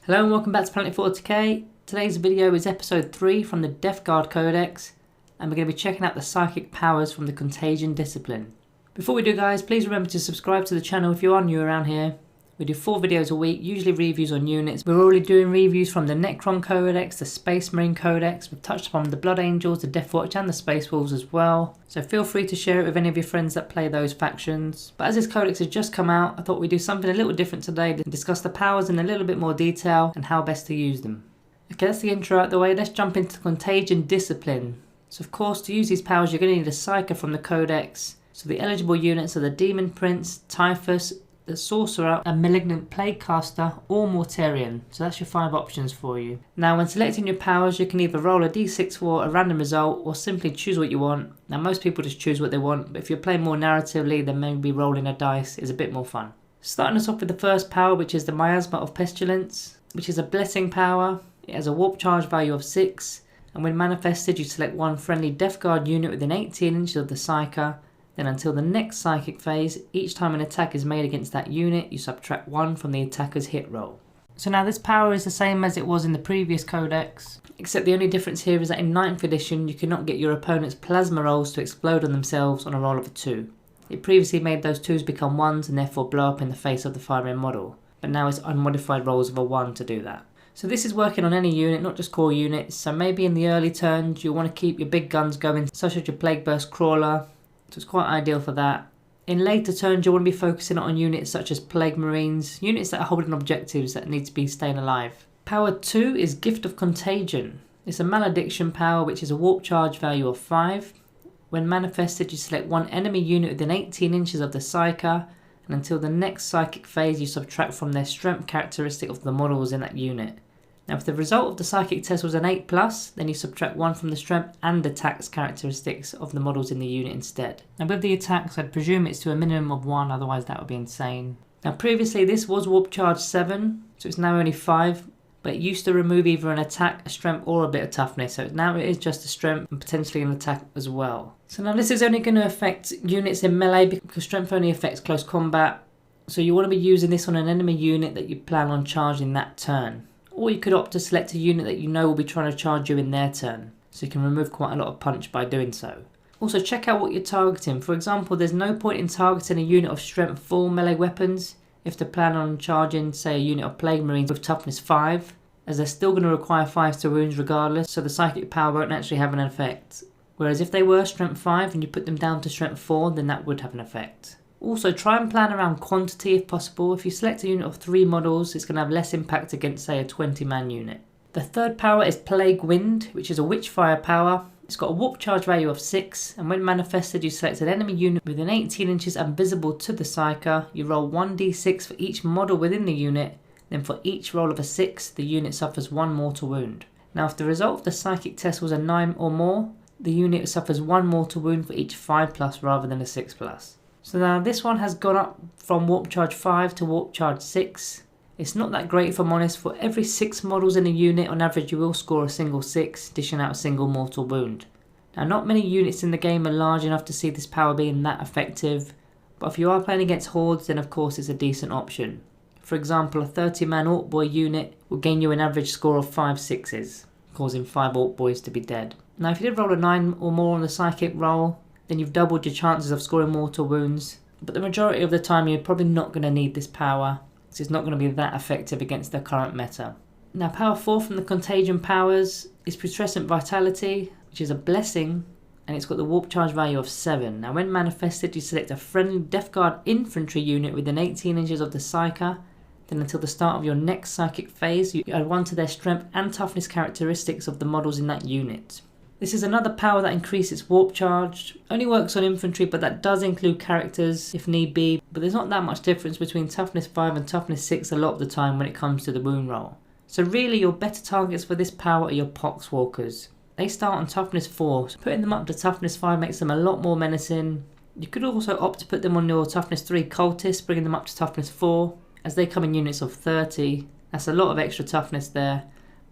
Hello and welcome back to Warhammer 40k. Today's video is episode 3 from the Deathguard Codex, and we're going to be checking out the psychic powers from the Contagion Discipline. Before we do, guys, please remember to subscribe to the channel if you are new around here. We do 4 videos a week, usually reviews on units. We're already doing reviews from the Necron Codex, the Space Marine Codex. We've touched upon the Blood Angels, the Death Watch and the Space Wolves as well. So feel free to share it with any of your friends that play those factions. But as this codex has just come out, I thought we'd do something a little different today to discuss the powers in a little bit more detail and how best to use them. Okay, that's the intro out of the way. Let's jump into the Contagion Discipline. So of course, to use these powers, you're going to need a Psyker from the Codex. So the eligible units are the Demon Prince, Typhus, the Sorcerer, a Malignant Plague Caster, or Mortarion. So that's your 5 options for you. Now when selecting your powers, you can either roll a d6 for a random result or simply choose what you want. Now most people just choose what they want, but if you're playing more narratively, then maybe rolling a dice is a bit more fun. Starting us off with the first power, which is the Miasma of Pestilence, which is a blessing power. It has a warp charge value of 6, and when manifested you select one friendly Deathguard unit within 18 inches of the Psyker. Then until the next psychic phase, each time an attack is made against that unit, you subtract 1 from the attacker's hit roll. So now this power is the same as it was in the previous codex, except the only difference here is that in 9th edition you cannot get your opponent's plasma rolls to explode on themselves on a roll of a 2. It previously made those 2s become 1s and therefore blow up in the face of the firing model, but now it's unmodified rolls of a 1 to do that. So this is working on any unit, not just core units, so maybe in the early turns you'll want to keep your big guns going, such as your Plague Burst Crawler. So it's quite ideal for that. In later turns you'll want to be focusing on units such as Plague Marines, units that are holding objectives that need to be staying alive. Power 2 is Gift of Contagion. It's a malediction power which is a warp charge value of 5. When manifested you select one enemy unit within 18 inches of the Psyker, and until the next psychic phase you subtract from their strength characteristic of the models in that unit. Now if the result of the psychic test was an 8+, then you subtract 1 from the strength and attacks characteristics of the models in the unit instead. Now with the attacks I'd presume it's to a minimum of 1, otherwise that would be insane. Now previously this was warp charge 7, so it's now only 5, but it used to remove either an attack, a strength or a bit of toughness, so now it is just a strength and potentially an attack as well. So now this is only going to affect units in melee because strength only affects close combat, so you want to be using this on an enemy unit that you plan on charging that turn. Or you could opt to select a unit that you know will be trying to charge you in their turn, so you can remove quite a lot of punch by doing so. Also check out what you're targeting. For example, there's no point in targeting a unit of strength 4 melee weapons if they plan on charging, say, a unit of Plague Marines with toughness 5, as they're still going to require 5 to wounds regardless, so the psychic power won't actually have an effect. Whereas if they were strength 5 and you put them down to strength 4, then that would have an effect. Also try and plan around quantity if possible. If you select a unit of 3 models, it's going to have less impact against, say, a 20-man unit. The third power is Plague Wind, which is a Witchfire power. It's got a warp charge value of 6, and when manifested you select an enemy unit within 18 inches and visible to the Psyker. You roll 1d6 for each model within the unit, then for each roll of a 6, the unit suffers 1 mortal wound. Now if the result of the psychic test was a 9 or more, the unit suffers 1 mortal wound for each 5+ rather than a 6+. So now this one has gone up from warp charge 5 to warp charge 6. It's not that great if I'm honest. For every 6 models in a unit, on average you will score a single 6, dishing out a single mortal wound. Now not many units in the game are large enough to see this power being that effective, but if you are playing against hordes then of course it's a decent option. For example, a 30-man Orc Boy unit will gain you an average score of 5 6s, causing 5 Orc Boys to be dead. Now if you did roll a 9 or more on the psychic roll, then you've doubled your chances of scoring mortal wounds, but the majority of the time you're probably not going to need this power, because it's not going to be that effective against the current meta. Now power 4 from the Contagion powers is Putrescent Vitality, which is a blessing, and it's got the warp charge value of 7. Now when manifested you select a friendly Deathguard infantry unit within 18 inches of the Psyker, then until the start of your next psychic phase you add 1 to their strength and toughness characteristics of the models in that unit. This is another power that increases warp charge. Only works on infantry, but that does include characters if need be. But there's not that much difference between toughness 5 and toughness 6 a lot of the time when it comes to the wound roll. So really your better targets for this power are your Poxwalkers. They start on toughness 4, so putting them up to toughness 5 makes them a lot more menacing. You could also opt to put them on your toughness 3 cultists, bringing them up to toughness 4, as they come in units of 30. That's a lot of extra toughness there.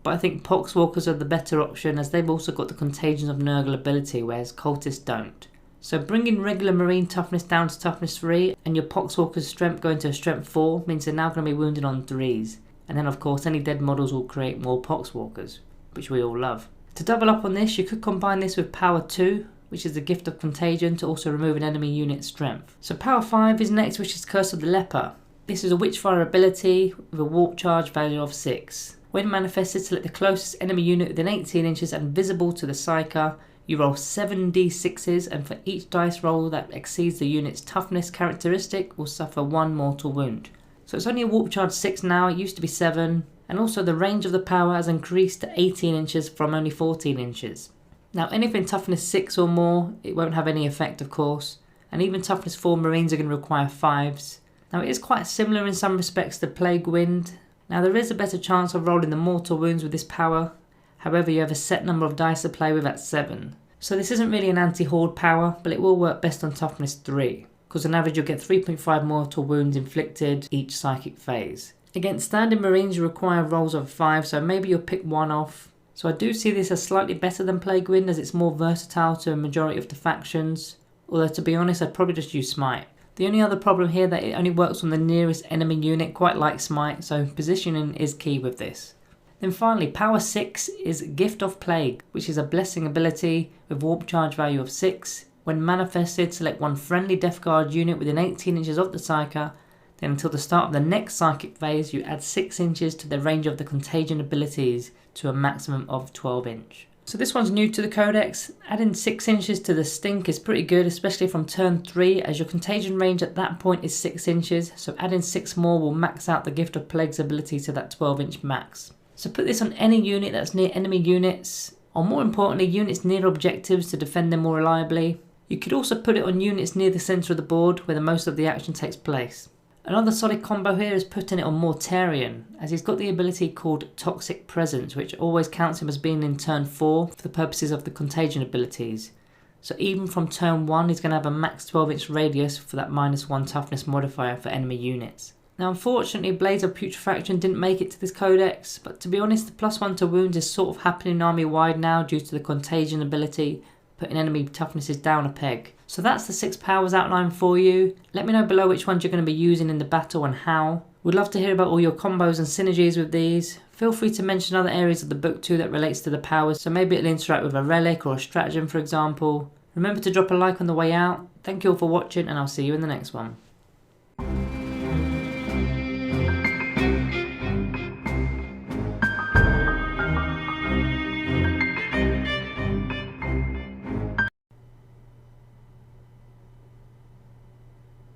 But I think Poxwalkers are the better option as they've also got the Contagion of Nurgle ability, whereas cultists don't. So bringing regular Marine toughness down to toughness 3 and your Poxwalker's strength going to a strength 4 means they're now going to be wounded on 3s. and then of course any dead models will create more poxwalkers, which we all love. To double up on this, you could combine this with power 2, which is the gift of contagion, to also remove an enemy unit's strength. So power 5 is next, which is Curse of the Leper. This is a Witchfire ability with a warp charge value of 6. When manifested, select the closest enemy unit within 18 inches and visible to the Psyker. You roll 7d6s, and for each dice roll that exceeds the unit's toughness characteristic will suffer 1 mortal wound. So it's only a warp charge 6 now, it used to be 7, and also the range of the power has increased to 18 inches from only 14 inches. Now anything toughness 6 or more, it won't have any effect of course, and even toughness 4 marines are going to require 5s. Now it is quite similar in some respects to Plague Wind. Now there is a better chance of rolling the mortal wounds with this power, however you have a set number of dice to play with at 7. So this isn't really an anti-horde power, but it will work best on toughness 3, because on average you'll get 3.5 mortal wounds inflicted each psychic phase. Against standard marines you require rolls of 5, so maybe you'll pick one off. So I do see this as slightly better than Plague Wind, as it's more versatile to a majority of the factions, although to be honest I'd probably just use Smite. The only other problem here that it only works on the nearest enemy unit, quite like Smite, so positioning is key with this. Then finally, power 6 is Gift of Plague, which is a blessing ability with warp charge value of 6. When manifested, select one friendly Deathguard unit within 18 inches of the Psyker. Then until the start of the next psychic phase, you add 6 inches to the range of the contagion abilities to a maximum of 12 inch. So this one's new to the codex. Adding 6 inches to the stink is pretty good, especially from turn 3, as your contagion range at that point is 6 inches, so adding 6 more will max out the Gift of Plague's ability to that 12 inch max. So put this on any unit that's near enemy units, or more importantly units near objectives to defend them more reliably. You could also put it on units near the centre of the board where the most of the action takes place. Another solid combo here is putting it on Mortarion, as he's got the ability called Toxic Presence, which always counts him as being in turn 4 for the purposes of the contagion abilities. So even from turn 1 he's going to have a max 12 inch radius for that -1 toughness modifier for enemy units. Now unfortunately Blades of Putrefaction didn't make it to this codex, but to be honest the +1 to wounds is sort of happening army wide now due to the contagion ability, putting enemy toughnesses down a peg. So that's the 6 powers outlined for you. Let me know below which ones you're going to be using in the battle and how. Would love to hear about all your combos and synergies with these. Feel free to mention other areas of the book too that relates to the powers, so maybe it'll interact with a relic or a stratagem for example. Remember to drop a like on the way out. Thank you all for watching and I'll see you in the next one.